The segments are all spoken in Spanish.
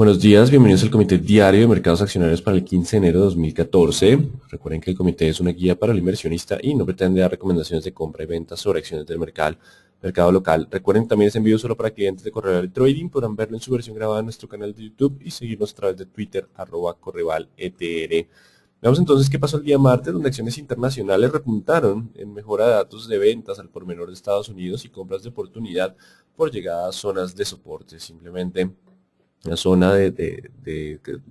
Buenos días, bienvenidos al Comité Diario de Mercados Accionarios para el 15 de enero de 2014. Recuerden que el comité es una guía para el inversionista y no pretende dar recomendaciones de compra y venta sobre acciones del mercado local. Recuerden también es envío solo para clientes de Correval de Trading. Podrán verlo en su versión grabada en nuestro canal de YouTube y seguirnos a través de Twitter, @CorrevalETR. Veamos entonces qué pasó el día martes, donde acciones internacionales repuntaron en mejora de datos de ventas al por menor de Estados Unidos y compras de oportunidad por llegada a zonas de soporte. Simplemente la zona de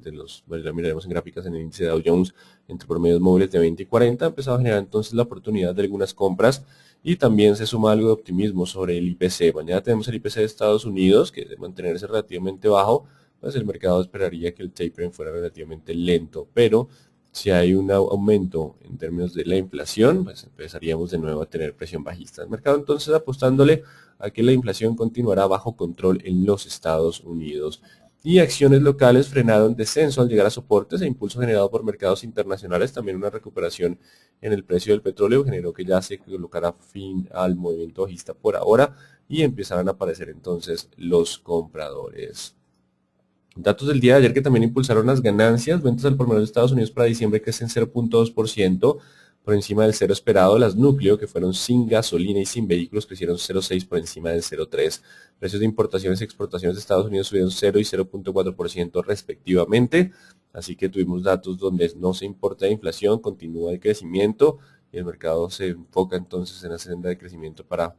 los, bueno, ya miraremos en gráficas en el índice Dow Jones entre promedios móviles de 20 y 40, ha empezado a generar entonces la oportunidad de algunas compras y también se suma algo de optimismo sobre el IPC. Mañana tenemos el IPC de Estados Unidos, que de mantenerse relativamente bajo, pues el mercado esperaría que el tapering fuera relativamente lento, pero si hay un aumento en términos de la inflación, pues empezaríamos de nuevo a tener presión bajista. El mercado entonces apostándole a que la inflación continuará bajo control en los Estados Unidos. Y acciones locales frenaron descenso al llegar a soportes e impulso generado por mercados internacionales. También una recuperación en el precio del petróleo generó que ya se colocara fin al movimiento bajista por ahora y empezaron a aparecer entonces los compradores. Datos del día de ayer que también impulsaron las ganancias. Ventas al por menor de Estados Unidos para diciembre crecen 0.2% por encima del cero esperado. Las núcleo, que fueron sin gasolina y sin vehículos, crecieron 0.6 por encima del 0.3. Precios de importaciones y exportaciones de Estados Unidos subieron 0 y 0.4% respectivamente. Así que tuvimos datos donde no se importa la inflación, continúa el crecimiento y el mercado se enfoca entonces en la senda de crecimiento para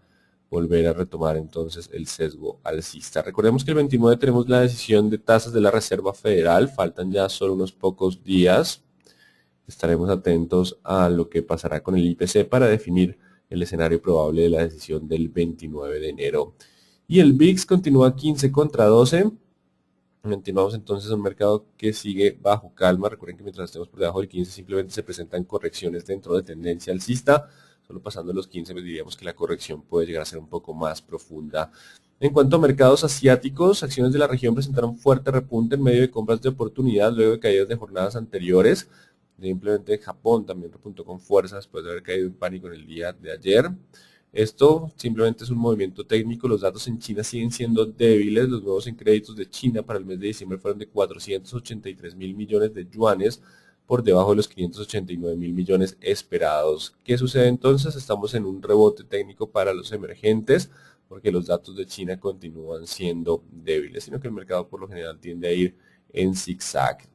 volver a retomar entonces el sesgo alcista. Recordemos que el 29 tenemos la decisión de tasas de la Reserva Federal, faltan ya solo unos pocos días. Estaremos atentos a lo que pasará con el IPC para definir el escenario probable de la decisión del 29 de enero. Y el VIX continúa 15 contra 12. Continuamos entonces un mercado que sigue bajo calma. Recuerden que mientras estemos por debajo del 15 simplemente se presentan correcciones dentro de tendencia alcista. Solo pasando los 15 pues diríamos que la corrección puede llegar a ser un poco más profunda. En cuanto a mercados asiáticos, acciones de la región presentaron fuerte repunte en medio de compras de oportunidad luego de caídas de jornadas anteriores. Simplemente Japón también repuntó con fuerza después de haber caído en pánico en el día de ayer. Esto simplemente es un movimiento técnico. Los datos en China siguen siendo débiles. Los nuevos en créditos de China para el mes de diciembre fueron de 483 mil millones de yuanes, por debajo de los 589 mil millones esperados. ¿Qué sucede entonces? Estamos en un rebote técnico para los emergentes, porque los datos de China continúan siendo débiles, sino que el mercado por lo general tiende a ir en zigzag.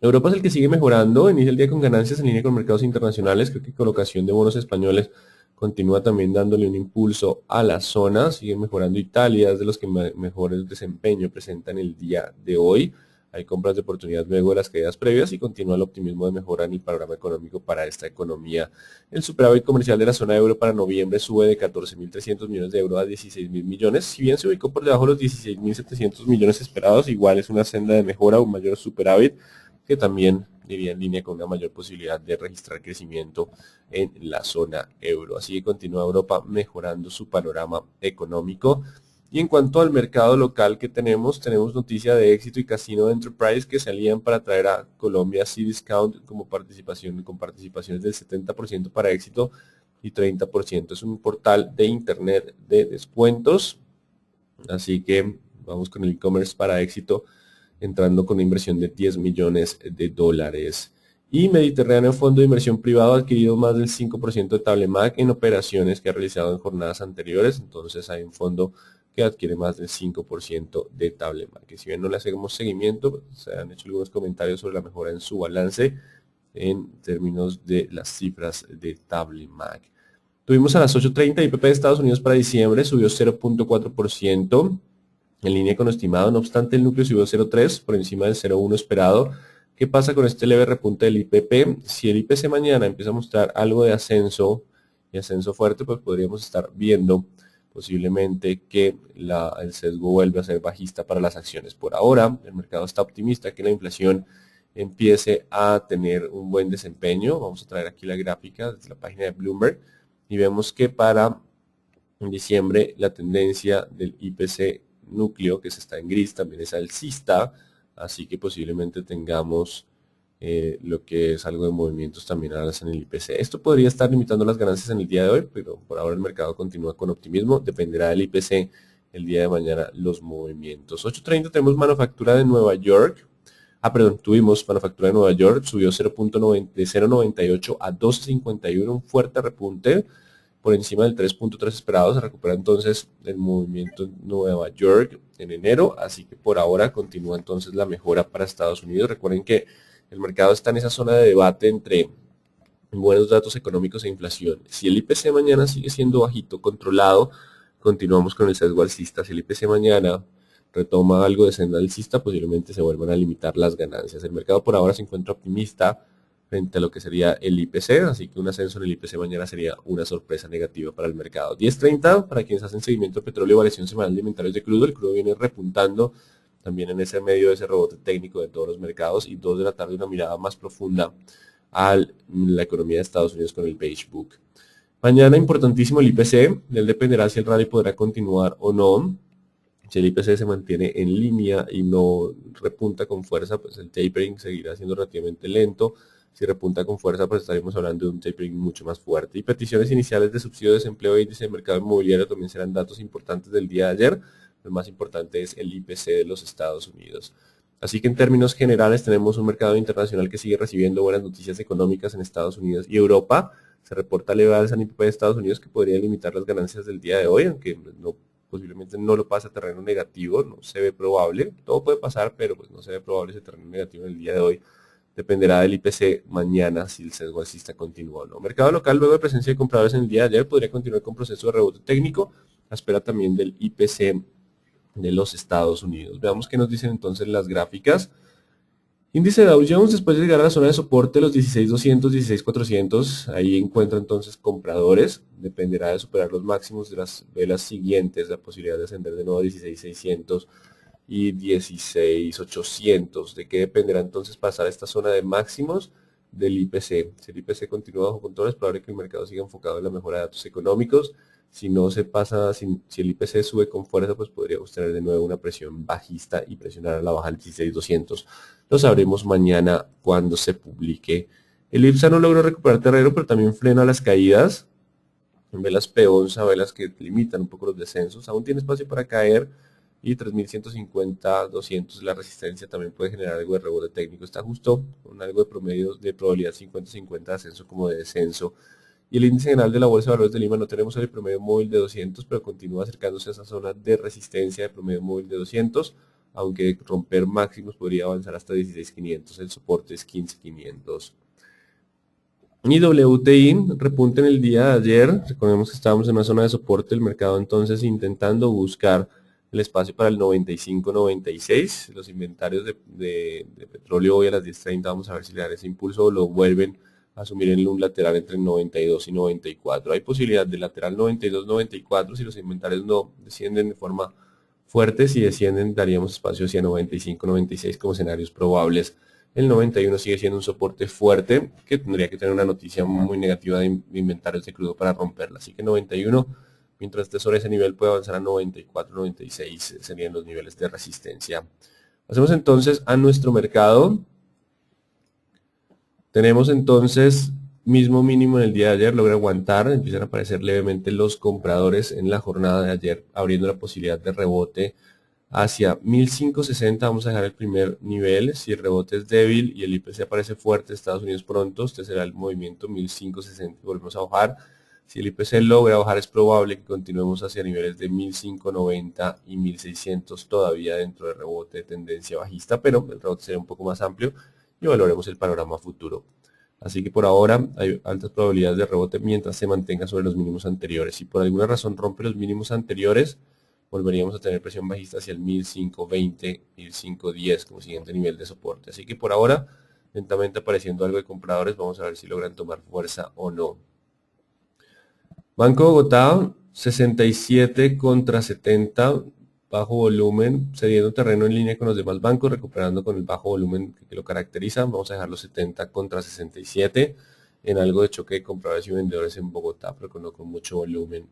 Europa es el que sigue mejorando, inicia el día con ganancias en línea con mercados internacionales. Creo que colocación de bonos españoles continúa también dándole un impulso a la zona, sigue mejorando Italia, es de los que mejores desempeño presentan el día de hoy. Hay compras de oportunidad luego de las caídas previas y continúa el optimismo de mejora en el panorama económico para esta economía. El superávit comercial de la zona euro para noviembre sube de 14.300 millones de euros a 16.000 millones. Si bien se ubicó por debajo de los 16.700 millones esperados, igual es una senda de mejora, un mayor superávit que también iría en línea con una mayor posibilidad de registrar crecimiento en la zona euro. Así que continúa Europa mejorando su panorama económico. Y en cuanto al mercado local que tenemos noticia de Éxito y Casino Enterprise que se alían para traer a Colombia Cdiscount como participación, con participaciones del 70% para Éxito y 30%. Es un portal de internet de descuentos. Así que vamos con el e-commerce para Éxito, entrando con una inversión de 10 millones de dólares. Y Mediterráneo Fondo de Inversión Privado ha adquirido más del 5% de Tablemac en operaciones que ha realizado en jornadas anteriores. Entonces hay un fondo que adquiere más del 5% de Tablemac. Que si bien no le hacemos seguimiento, se han hecho algunos comentarios sobre la mejora en su balance en términos de las cifras de Tablemac. Tuvimos a las 8:30 IPP de Estados Unidos para diciembre, subió 0.4%. En línea con lo estimado, no obstante el núcleo subió 0.3 por encima del 0.1 esperado. ¿Qué pasa con este leve repunte del IPP? Si el IPC mañana empieza a mostrar algo de ascenso y ascenso fuerte, pues podríamos estar viendo posiblemente que el sesgo vuelve a ser bajista para las acciones. Por ahora, el mercado está optimista que la inflación empiece a tener un buen desempeño. Vamos a traer aquí la gráfica desde la página de Bloomberg y vemos que para diciembre la tendencia del IPC núcleo, que se está en gris, también es alcista, así que posiblemente tengamos lo que es algo de movimientos también en el IPC. Esto podría estar limitando las ganancias en el día de hoy, pero por ahora el mercado continúa con optimismo, dependerá del IPC el día de mañana los movimientos. 8:30 tenemos manufactura de Nueva York. Tuvimos manufactura de Nueva York, subió 0.98 a 12.51, un fuerte repunte por encima del 3.3 esperado. Se recupera entonces el movimiento en Nueva York en enero, así que por ahora continúa entonces la mejora para Estados Unidos. Recuerden que el mercado está en esa zona de debate entre buenos datos económicos e inflación. Si el IPC mañana sigue siendo bajito, controlado, continuamos con el sesgo alcista. Si el IPC mañana retoma algo de senda alcista, posiblemente se vuelvan a limitar las ganancias. El mercado por ahora se encuentra optimista frente a lo que sería el IPC, así que un ascenso en el IPC mañana sería una sorpresa negativa para el mercado. 10:30, para quienes hacen seguimiento de petróleo y variación semanal de inventarios de crudo, el crudo viene repuntando también en ese medio de ese rebote técnico de todos los mercados, y 2 de la tarde una mirada más profunda a la economía de Estados Unidos con el Beige Book. Mañana importantísimo el IPC, de él dependerá si el rally podrá continuar o no. Si el IPC se mantiene en línea y no repunta con fuerza, pues el tapering seguirá siendo relativamente lento. Si repunta con fuerza, pues estaremos hablando de un tapering mucho más fuerte. Y peticiones iniciales de subsidio de desempleo e índice de mercado inmobiliario también serán datos importantes del día de ayer. Lo más importante es el IPC de los Estados Unidos. Así que en términos generales tenemos un mercado internacional que sigue recibiendo buenas noticias económicas en Estados Unidos y Europa. Se reporta leve alza en IPP de Estados Unidos que podría limitar las ganancias del día de hoy, aunque posiblemente no lo pase a terreno negativo, no se ve probable. Todo puede pasar, pero pues no se ve probable ese terreno negativo en el día de hoy. Dependerá del IPC mañana si el sesgo alcista continúa o no. Mercado local, luego de presencia de compradores en el día de ayer, podría continuar con proceso de rebote técnico a espera también del IPC de los Estados Unidos. Veamos qué nos dicen entonces las gráficas. Índice Dow Jones, después de llegar a la zona de soporte, los 16.200, 16.400, ahí encuentra entonces compradores. Dependerá de superar los máximos de las velas siguientes, la posibilidad de ascender de nuevo a 16.600 y 16.800. ¿De qué dependerá entonces pasar esta zona de máximos? Del IPC. Si el IPC continúa bajo control, es probable que el mercado siga enfocado en la mejora de datos económicos. Si no se pasa, si el IPC sube con fuerza, pues podríamos tener de nuevo una presión bajista y presionar a la baja el 16.200. Lo sabremos mañana cuando se publique. El IPSA no logró recuperar terreno, pero también frena las caídas. Velas P11, velas que limitan un poco los descensos. Aún tiene espacio para caer. Y 3.150, 200 la resistencia también puede generar algo de rebote técnico. Está justo con algo de promedio de probabilidad 50-50 de ascenso como de descenso. Y el índice general de la Bolsa de Valores de Lima no tenemos el promedio móvil de 200, pero continúa acercándose a esa zona de resistencia de promedio móvil de 200, aunque romper máximos podría avanzar hasta 16.500, el soporte es 15.500. Y WTI repunte en el día de ayer, recordemos que estábamos en una zona de soporte, el mercado entonces intentando buscar el espacio para el 95-96, los inventarios de petróleo hoy a las 10:30, vamos a ver si le dan ese impulso o lo vuelven asumir en un lateral entre 92 y 94. Hay posibilidad de lateral 92-94 si los inventarios no descienden de forma fuerte. Si descienden daríamos espacio hacia 95-96 como escenarios probables. El 91 sigue siendo un soporte fuerte que tendría que tener una noticia muy negativa de inventarios de crudo para romperla. Así que 91, mientras esté sobre ese nivel, puede avanzar a 94-96, serían los niveles de resistencia. Pasemos entonces a nuestro mercado. Tenemos entonces mismo mínimo en el día de ayer, logra aguantar, empiezan a aparecer levemente los compradores en la jornada de ayer, abriendo la posibilidad de rebote hacia 1560. Vamos a dejar el primer nivel. Si el rebote es débil y el IPC aparece fuerte, Estados Unidos pronto, este será el movimiento 1560 y volvemos a bajar. Si el IPC logra bajar, es probable que continuemos hacia niveles de 1590 y 1600 todavía dentro del rebote de tendencia bajista, pero el rebote será un poco más amplio y valoremos el panorama futuro. Así que por ahora hay altas probabilidades de rebote mientras se mantenga sobre los mínimos anteriores. Si por alguna razón rompe los mínimos anteriores, volveríamos a tener presión bajista hacia el 1520, 1510 como siguiente nivel de soporte. Así que por ahora, lentamente apareciendo algo de compradores, vamos a ver si logran tomar fuerza o no. Banco Bogotá, 67 contra 70, bajo volumen, cediendo terreno en línea con los demás bancos, recuperando con el bajo volumen que lo caracteriza. Vamos a dejar los 70 contra 67 en algo de choque de compradores y vendedores en Bogotá, pero no con mucho volumen.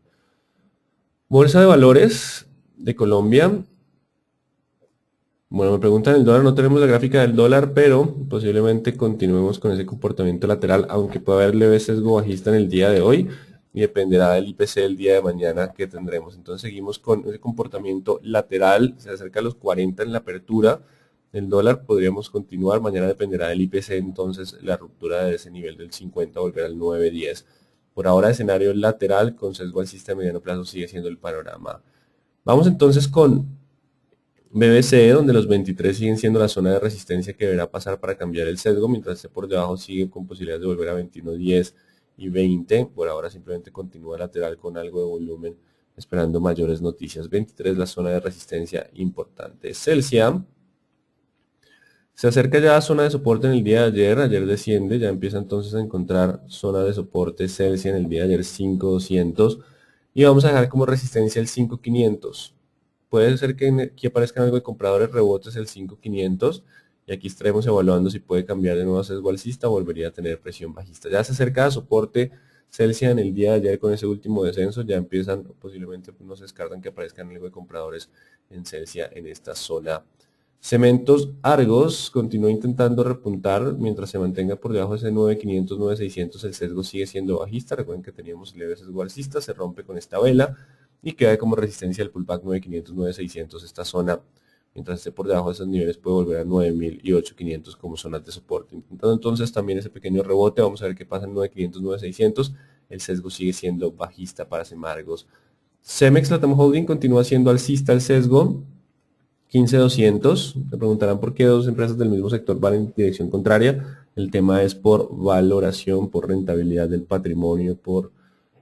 Bolsa de Valores de Colombia. Bueno, me preguntan el dólar, no tenemos la gráfica del dólar, pero posiblemente continuemos con ese comportamiento lateral, aunque pueda haber leve sesgo bajista en el día de hoy. y dependerá del IPC el día de mañana que tendremos. Entonces seguimos con ese comportamiento lateral, se acerca a los 40 en la apertura. El dólar podríamos continuar, mañana dependerá del IPC, entonces la ruptura de ese nivel del 50 volverá al 9.10. Por ahora escenario lateral con sesgo alcista a mediano plazo sigue siendo el panorama. Vamos entonces con BBC, donde los 23 siguen siendo la zona de resistencia que deberá pasar para cambiar el sesgo, mientras esté por debajo sigue con posibilidades de volver a 21.10 y 20. Por ahora simplemente continúa lateral con algo de volumen, esperando mayores noticias. 23 la zona de resistencia importante. Celsius se acerca ya a zona de soporte en el día de ayer desciende, ya empieza entonces a encontrar zona de soporte Celsius en el día de ayer 5.200 y vamos a dejar como resistencia el 5.500. Puede ser que aquí aparezcan algo de compradores rebotes el 5.500 y aquí estaremos evaluando si puede cambiar de nuevo a sesgo alcista o volvería a tener presión bajista. Ya se acerca a soporte Celsius en el día de ayer con ese último descenso, ya empiezan, posiblemente no se descartan que aparezcan algo de compradores en Celsius en esta zona. Cementos Argos continúa intentando repuntar mientras se mantenga por debajo de ese 9.500, 9.600, el sesgo sigue siendo bajista. Recuerden que teníamos leve sesgo alcista, se rompe con esta vela y queda como resistencia el pullback 9.500, 9.600 esta zona. Mientras esté por debajo de esos niveles puede volver a 9.000 y 8.500 como zonas de soporte. Intentando entonces también ese pequeño rebote, vamos a ver qué pasa en 9.500, 9.600. El sesgo sigue siendo bajista para Semargos. Cemex Latam Holding continúa siendo alcista el sesgo. 15.200, me preguntarán por qué dos empresas del mismo sector van en dirección contraria. El tema es por valoración, por rentabilidad del patrimonio, por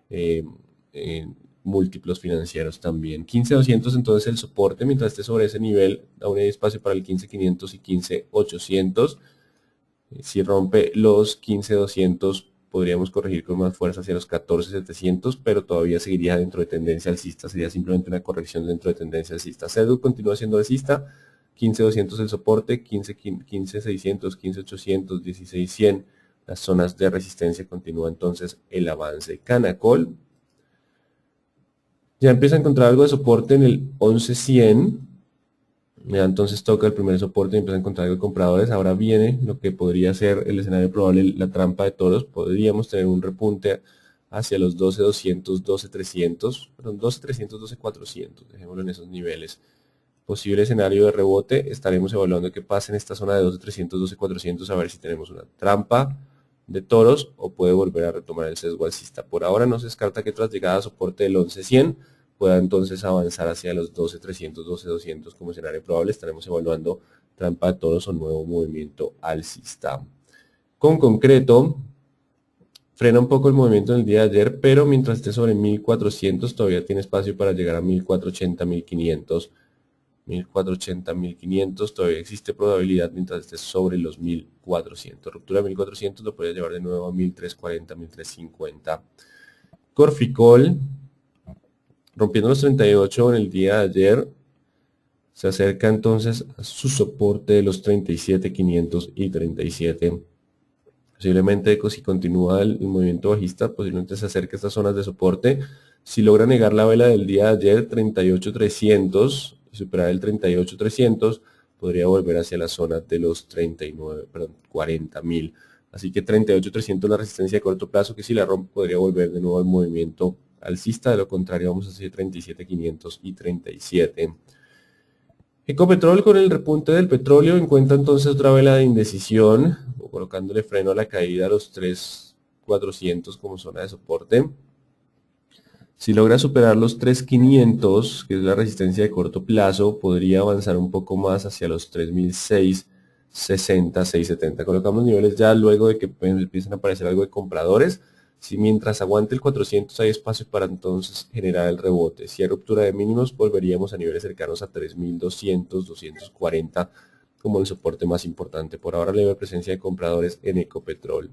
eh, múltiplos financieros también. 15.200 entonces el soporte, mientras esté sobre ese nivel, aún hay espacio para el 15.500 y 15.800. Si rompe los 15.200 podríamos corregir con más fuerza hacia los 14.700, pero todavía seguiría dentro de tendencia alcista, sería simplemente una corrección dentro de tendencia alcista. CEDU continúa siendo alcista, 15.200 el soporte, 15.600, 15.800, 16.100, las zonas de resistencia continúa entonces el avance. Canacol ya empieza a encontrar algo de soporte en el 11.100, ya entonces toca el primer soporte y empieza a encontrar algo de compradores. Ahora viene lo que podría ser el escenario probable, la trampa de toros. Podríamos tener un repunte hacia los 12.200, 12.300, perdón, 12.300, 12.400. Dejémoslo en esos niveles. Posible escenario de rebote. Estaremos evaluando qué pasa en esta zona de 12.300, 12.400, a ver si tenemos una trampa de toros o puede volver a retomar el sesgo alcista. Por ahora no se descarta que tras llegada a soporte del 11.100 pueda entonces avanzar hacia los 12.300, 12.200 como escenario probable. Estaremos evaluando trampa de toros o nuevo movimiento alcista. Con concreto, frena un poco el movimiento en el día de ayer, pero mientras esté sobre 1.400 todavía tiene espacio para llegar a 1.480, 1.500. 1.480, 1.500, todavía existe probabilidad mientras esté sobre los 1.400. Ruptura de 1.400 lo podría llevar de nuevo a 1.340, 1.350. Corficol, rompiendo los 38 en el día de ayer, se acerca entonces a su soporte de los 37.500 y 37. Posiblemente si continúa el movimiento bajista, posiblemente se acerque a estas zonas de soporte. Si logra negar la vela del día de ayer, 38.300, y superar el 38.300, podría volver hacia la zona de los 40.000. Así que 38.300 la resistencia de corto plazo, que si la rompe podría volver de nuevo al movimiento alcista. De lo contrario vamos hacia 37.500 y 37. Ecopetrol con el repunte del petróleo encuentra entonces otra vela de indecisión, colocándole freno a la caída a los 3.400 como zona de soporte. Si logra superar los 3.500, que es la resistencia de corto plazo, podría avanzar un poco más hacia los 3.660, 670. Colocamos niveles ya luego de que empiecen a aparecer algo de compradores. Si mientras aguante el 400 hay espacio para entonces generar el rebote. Si hay ruptura de mínimos, volveríamos a niveles cercanos a 3.200, 240 como el soporte más importante. Por ahora leve presencia de compradores en Ecopetrol.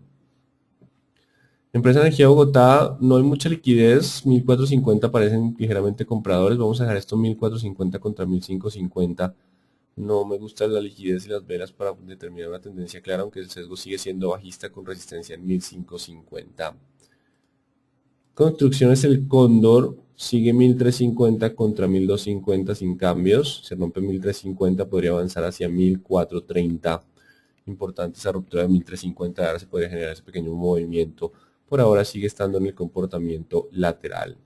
Empresa de Energía Bogotá, no hay mucha liquidez, 1.450 parecen ligeramente compradores, vamos a dejar esto 1.450 contra 1.550. No me gusta la liquidez y las velas para determinar una tendencia clara, aunque el sesgo sigue siendo bajista con resistencia en 1.550. Construcciones El Cóndor sigue 1.350 contra 1.250 sin cambios, se rompe 1.350, podría avanzar hacia 1.430. Importante esa ruptura de 1.350, ahora se podría generar ese pequeño movimiento por ahora sigue estando en el comportamiento lateral.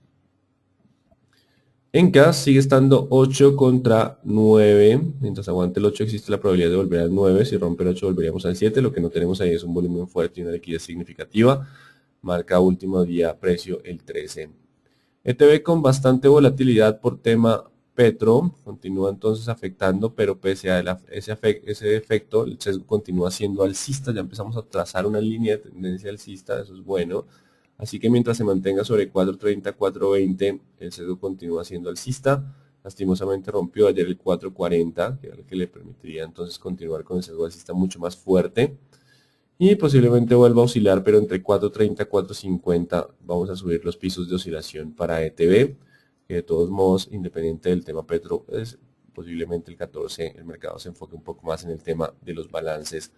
En CAS sigue estando 8 contra 9, mientras aguante el 8 existe la probabilidad de volver al 9, si rompe el 8 volveríamos al 7, lo que no tenemos ahí es un volumen fuerte y una liquidez significativa, marca último día precio el 13. ETB con bastante volatilidad por tema Petro, continúa entonces afectando, pero pese a ese efecto, el sesgo continúa siendo alcista, ya empezamos a trazar una línea de tendencia alcista, eso es bueno. Así que mientras se mantenga sobre 4.30, 4.20, el sesgo continúa siendo alcista. Lastimosamente rompió ayer el 4.40, que era lo que le permitiría entonces continuar con el sesgo alcista mucho más fuerte. Y posiblemente vuelva a oscilar, pero entre 4.30 y 4.50 vamos a subir los pisos de oscilación para ETB, que de todos modos, independiente del tema Petro, es posiblemente el 14, el mercado se enfoque un poco más en el tema de los balances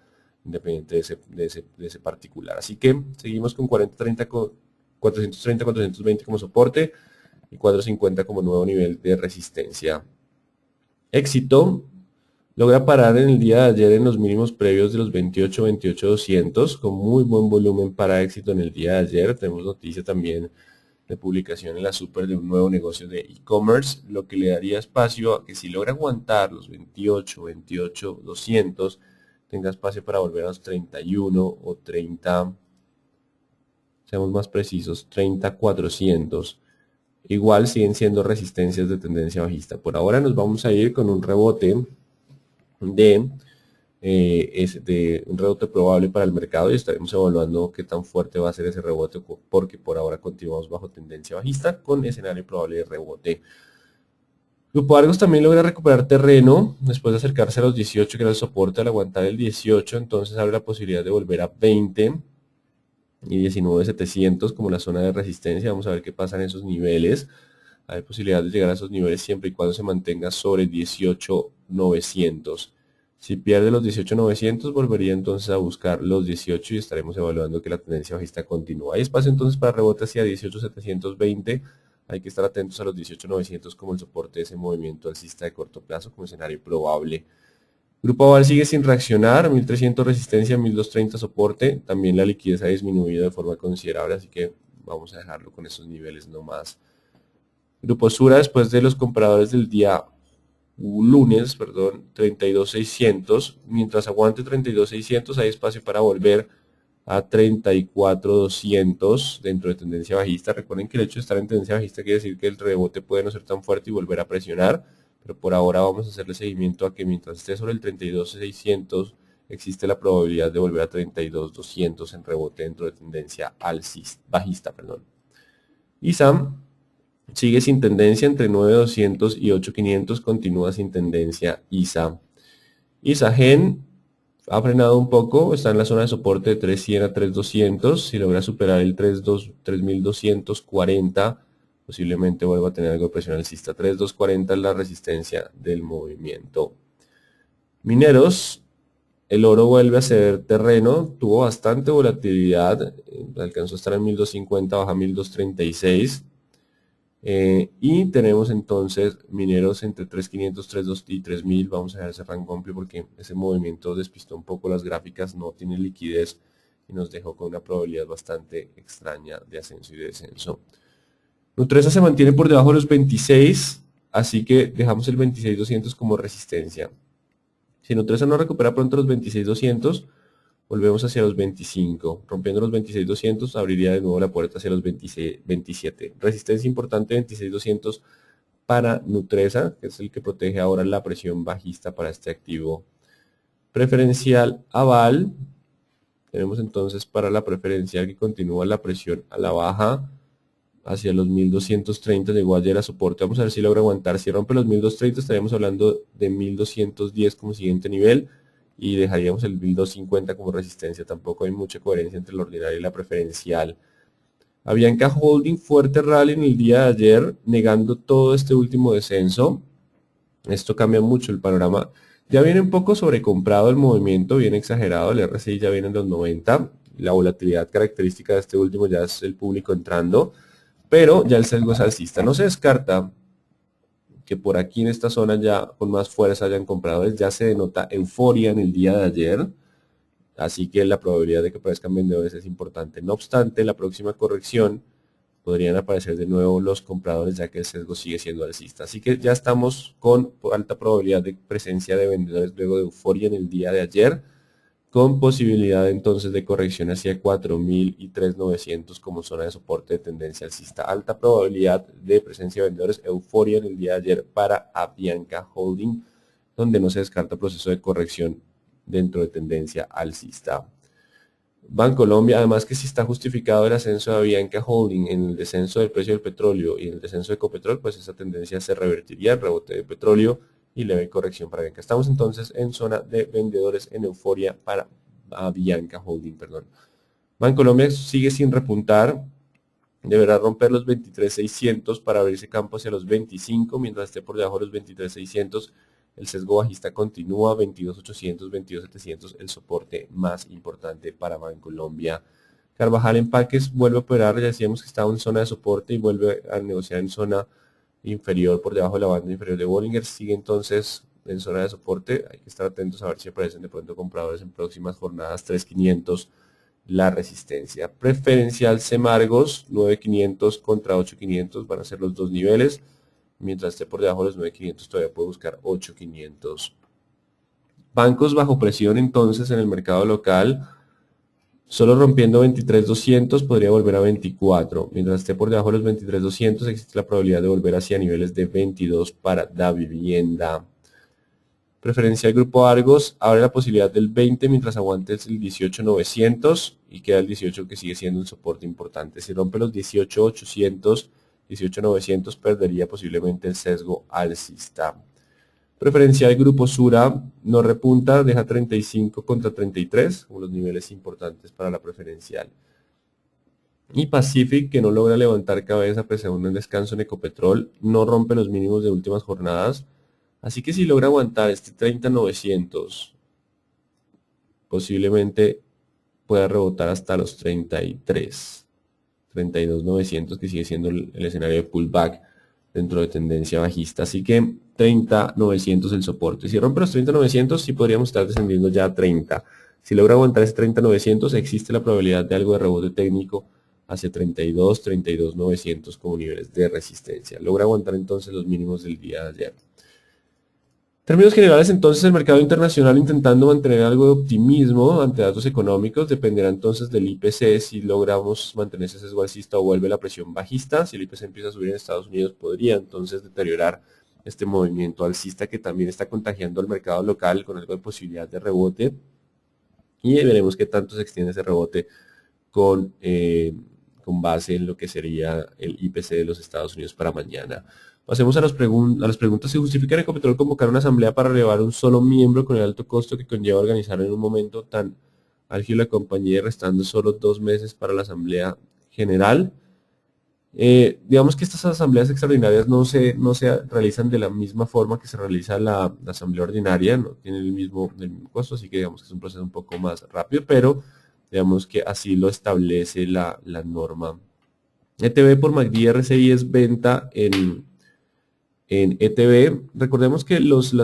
independiente de ese particular. Así que seguimos con 430, 420 como soporte y 450 como nuevo nivel de resistencia. Éxito logra parar en el día de ayer en los mínimos previos de los 28, 28, 200 con muy buen volumen para Éxito en el día de ayer. Tenemos noticia también de publicación en la Super de un nuevo negocio de e-commerce, lo que le daría espacio a que si logra aguantar los 28, 28, 200, tenga espacio para volver a los 31 o 30, seamos más precisos, 30, 400. Igual siguen siendo resistencias de tendencia bajista. Por ahora nos vamos a ir con un rebote de un rebote probable para el mercado y estaremos evaluando qué tan fuerte va a ser ese rebote porque por ahora continuamos bajo tendencia bajista con escenario probable de rebote. Grupo Argos también logra recuperar terreno después de acercarse a los 18 que era el soporte al aguantar el 18, entonces abre la posibilidad de volver a 20 y 19.700 como la zona de resistencia. Vamos a ver qué pasa en esos niveles. Hay posibilidad de llegar a esos niveles siempre y cuando se mantenga sobre 18.900. Si pierde los 18.900 volvería entonces a buscar los 18 y estaremos evaluando que la tendencia bajista continúa. Hay espacio entonces para rebote hacia 18.720. Hay que estar atentos a los 18.900 como el soporte de ese movimiento alcista de corto plazo como escenario probable. Grupo Aval sigue sin reaccionar, 1300 resistencia, 1230 soporte. También la liquidez ha disminuido de forma considerable, así que vamos a dejarlo con esos niveles nomás. Grupo Sura después de los compradores del día lunes, 32.600. Mientras aguante 32.600 hay espacio para volver a 34.200 dentro de tendencia bajista. Recuerden que el hecho de estar en tendencia bajista quiere decir que el rebote puede no ser tan fuerte y volver a presionar, pero por ahora vamos a hacerle seguimiento a que mientras esté sobre el 32.600 existe la probabilidad de volver a 32.200 en rebote dentro de tendencia bajista. ISAM sigue sin tendencia entre 9.200 y 8.500, continúa sin tendencia ISA. ISAGEN ha frenado un poco, está en la zona de soporte de 3.100 a 3.200, si logra superar el 3.240, posiblemente vuelva a tener algo de presión alcista. 3.240 es la resistencia del movimiento. Mineros, el oro vuelve a ceder terreno, tuvo bastante volatilidad, alcanzó a estar en 1.250, baja 1.236. Y tenemos entonces mineros entre 3.500, 3.200 y 3.000. Vamos a dejar ese rango amplio porque ese movimiento despistó un poco las gráficas, no tiene liquidez y nos dejó con una probabilidad bastante extraña de ascenso y de descenso. Nutresa se mantiene por debajo de los 26, así que dejamos el 26.200 como resistencia. Si Nutresa no recupera pronto los 26.200, volvemos hacia los 25, rompiendo los 26.200 abriría de nuevo la puerta hacia los 27. Resistencia importante 26.200 para Nutresa, que es el que protege ahora la presión bajista para este activo. Preferencial Aval, tenemos entonces para la preferencial que continúa la presión a la baja hacia los 1.230, llegó ayer a soporte, vamos a ver si logra aguantar. Si rompe los 1.230 estaríamos hablando de 1.210 como siguiente nivel y dejaríamos el 1.250 como resistencia. Tampoco hay mucha coherencia entre la ordinaria y la preferencial. Avianca Holding, fuerte rally en el día de ayer, negando todo este último descenso. Esto cambia mucho el panorama. Ya viene un poco sobrecomprado el movimiento, bien exagerado, el RSI ya viene en los 90. La volatilidad característica de este último ya es el público entrando, pero ya el sesgo es alcista. No se descarta que por aquí en esta zona ya con más fuerza hayan compradores, ya se denota euforia en el día de ayer, así que la probabilidad de que aparezcan vendedores es importante. No obstante, la próxima corrección podrían aparecer de nuevo los compradores, ya que el sesgo sigue siendo alcista. Así que ya estamos con alta probabilidad de presencia de vendedores luego de euforia en el día de ayer, con posibilidad entonces de corrección hacia 4.000 y 3.900 como zona de soporte de tendencia alcista. Alta probabilidad de presencia de vendedores, euforia en el día de ayer para Avianca Holding, donde no se descarta proceso de corrección dentro de tendencia alcista. Bancolombia, además que si está justificado el ascenso de Avianca Holding en el descenso del precio del petróleo y en el descenso de Ecopetrol, pues esa tendencia se revertiría, el rebote de petróleo y leve corrección para Avianca. Estamos entonces en zona de vendedores en euforia para Avianca Holding, perdón. Bancolombia sigue sin repuntar, deberá romper los 23.600 para abrirse campo hacia los 25, mientras esté por debajo de los 23.600. El sesgo bajista continúa, 22.800, 22.700, el soporte más importante para Bancolombia. Carvajal Empaques vuelve a operar, ya decíamos que estaba en zona de soporte y vuelve a negociar en zona inferior, por debajo de la banda inferior de Bollinger. Sigue entonces en zona de soporte, hay que estar atentos a ver si aparecen de pronto compradores en próximas jornadas. 3.500 la resistencia. Preferencial Semargos, 9.500 contra 8.500 van a ser los dos niveles. Mientras esté por debajo de los 9.500 todavía puede buscar 8.500. Bancos bajo presión entonces en el mercado local. Solo rompiendo 23.200 podría volver a 24. Mientras esté por debajo de los 23.200 existe la probabilidad de volver hacia niveles de 22 para la vivienda. Preferencial Grupo Argos abre la posibilidad del 20 mientras aguante el 18.900 y queda el 18 que sigue siendo un soporte importante. Si rompe los 18.800, 18.900 perdería posiblemente el sesgo alcista. Preferencial Grupo Sura no repunta, deja 35 contra 33, como los niveles importantes para la preferencial. Y Pacific, que no logra levantar cabeza pese a un descanso en Ecopetrol, no rompe los mínimos de últimas jornadas. Así que si logra aguantar este 30.900, posiblemente pueda rebotar hasta los 33, 32.900, que sigue siendo el escenario de pullback dentro de tendencia bajista. Así que 30.900 el soporte. Si rompe los 30.900, sí podríamos estar descendiendo ya a 30. Si logra aguantar ese 30.900, existe la probabilidad de algo de rebote técnico hacia 32, 32.900 como niveles de resistencia. Logra aguantar entonces los mínimos del día de ayer. En términos generales, entonces, el mercado internacional intentando mantener algo de optimismo ante datos económicos, dependerá entonces del IPC si logramos mantener ese sesgo alcista o vuelve la presión bajista. Si el IPC empieza a subir en Estados Unidos, podría entonces deteriorar este movimiento alcista que también está contagiando al mercado local con algo de posibilidad de rebote. Y veremos qué tanto se extiende ese rebote con base en lo que sería el IPC de los Estados Unidos para mañana. Pasemos a las preguntas. ¿Se justifica en Ecopetrol convocar una asamblea para relevar un solo miembro con el alto costo que conlleva organizar en un momento tan álgido la compañía y restando solo 2 meses para la asamblea general? Digamos que estas asambleas extraordinarias no se realizan de la misma forma que se realiza la asamblea ordinaria, no tienen el mismo costo, así que digamos que es un proceso un poco más rápido, pero digamos que así lo establece la norma. ETB por MACD RSI es venta en ETB. Recordemos que los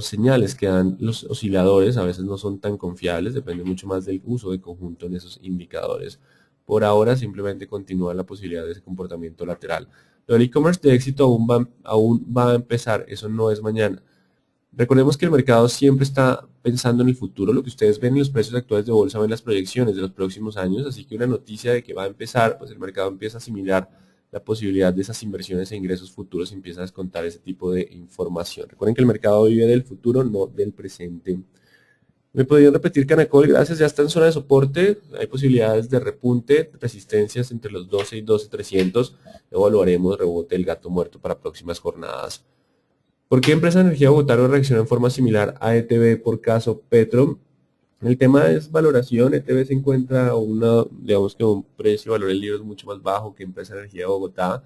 señales que dan los osciladores a veces no son tan confiables, depende mucho más del uso de conjunto en esos indicadores. Por ahora simplemente continúa la posibilidad de ese comportamiento lateral. Lo del e-commerce de éxito aún va a empezar, eso no es mañana. Recordemos que el mercado siempre está pensando en el futuro. Lo que ustedes ven en los precios actuales de bolsa ven las proyecciones de los próximos años, así que una noticia de que va a empezar, pues el mercado empieza a asimilar la posibilidad de esas inversiones e ingresos futuros y empieza a descontar ese tipo de información. Recuerden que el mercado vive del futuro, no del presente. ¿Me podrían repetir Canacol? Gracias, ya está en zona de soporte, hay posibilidades de repunte, resistencias entre los 12 y 12.300. Evaluaremos rebote del gato muerto para próximas jornadas. ¿Por qué Empresa de Energía Bogotá no reacciona en forma similar a ETB por caso Petro? El tema es valoración. ETB se encuentra digamos que un precio, valor del libro es mucho más bajo que Empresa de Energía de Bogotá.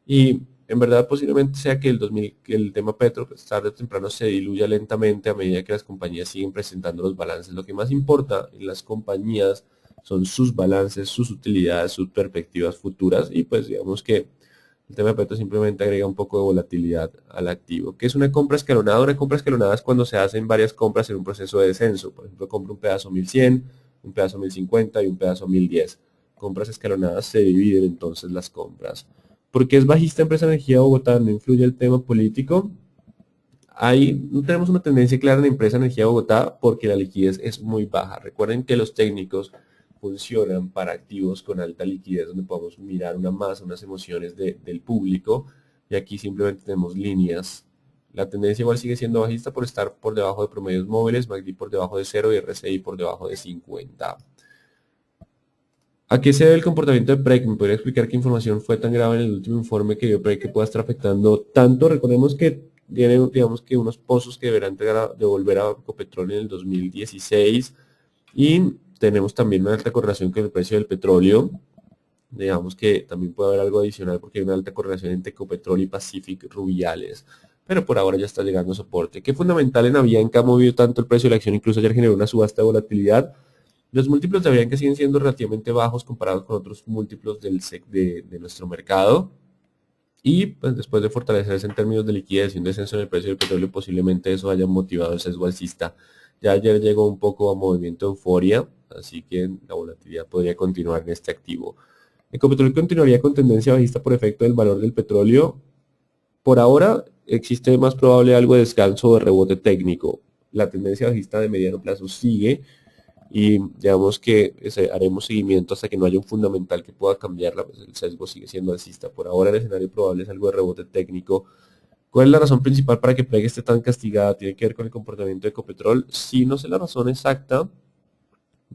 Y en verdad posiblemente sea que el tema Petro, pues, tarde o temprano se diluya lentamente a medida que las compañías siguen presentando los balances. Lo que más importa en las compañías son sus balances, sus utilidades, sus perspectivas futuras. Y pues digamos que El tema de Petro simplemente agrega un poco de volatilidad al activo. ¿Qué es una compra escalonada? Una compra escalonada es cuando se hacen varias compras en un proceso de descenso. Por ejemplo, compro un pedazo 1100, un pedazo 1050 y un pedazo 1010. Compras escalonadas se dividen entonces las compras. ¿Por qué es bajista Empresa Energía Bogotá? ¿No influye el tema político? Ahí no tenemos una tendencia clara en la Empresa Energía Bogotá porque la liquidez es muy baja. Recuerden que los técnicos funcionan para activos con alta liquidez donde podemos mirar una masa, unas emociones del público y aquí simplemente tenemos líneas. La tendencia igual sigue siendo bajista por estar por debajo de promedios móviles, MACD por debajo de 0 y RSI por debajo de 50. ¿A qué se debe el comportamiento de PREC? ¿Me podría explicar qué información fue tan grave en el último informe que dio PREC que pueda estar afectando tanto? Recordemos que tiene, digamos que unos pozos que deberán devolver a Ecopetrol en el 2016 y tenemos también una alta correlación con el precio del petróleo. Digamos que también puede haber algo adicional porque hay una alta correlación entre Ecopetrol y Pacific Rubiales. Pero por ahora ya está llegando soporte. ¿Qué fundamental en Avianca ha movido tanto el precio de la acción? Incluso ayer generó una subasta de volatilidad. Los múltiplos de Avianca siguen siendo relativamente bajos comparados con otros múltiplos de nuestro mercado. Y pues después de fortalecerse en términos de liquidez y un descenso en el precio del petróleo, posiblemente eso haya motivado el sesgo alcista. Ya ayer llegó un poco a movimiento de euforia, así que la volatilidad podría continuar en este activo. Ecopetrol continuaría con tendencia bajista por efecto del valor del petróleo. Por ahora existe más probable algo de descanso o de rebote técnico. La tendencia bajista de mediano plazo sigue y digamos que haremos seguimiento hasta que no haya un fundamental que pueda cambiarla, pues el sesgo sigue siendo alcista. Por ahora el escenario probable es algo de rebote técnico. ¿Cuál es la razón principal para que Plague esté tan castigada? ¿Tiene que ver con el comportamiento de Ecopetrol? Sí, no sé la razón exacta,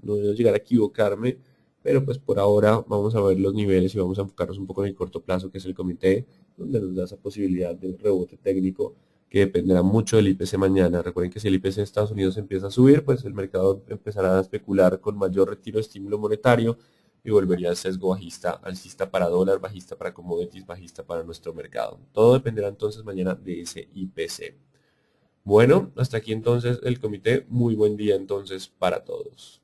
no debo llegar a equivocarme, pero pues por ahora vamos a ver los niveles y vamos a enfocarnos un poco en el corto plazo, que es el comité, donde nos da esa posibilidad del rebote técnico que dependerá mucho del IPC mañana. Recuerden que si el IPC en Estados Unidos empieza a subir, pues el mercado empezará a especular con mayor retiro de estímulo monetario y volvería al sesgo bajista, alcista para dólar, bajista para commodities, bajista para nuestro mercado. Todo dependerá entonces mañana de ese IPC. Bueno, hasta aquí entonces el comité. Muy buen día entonces para todos.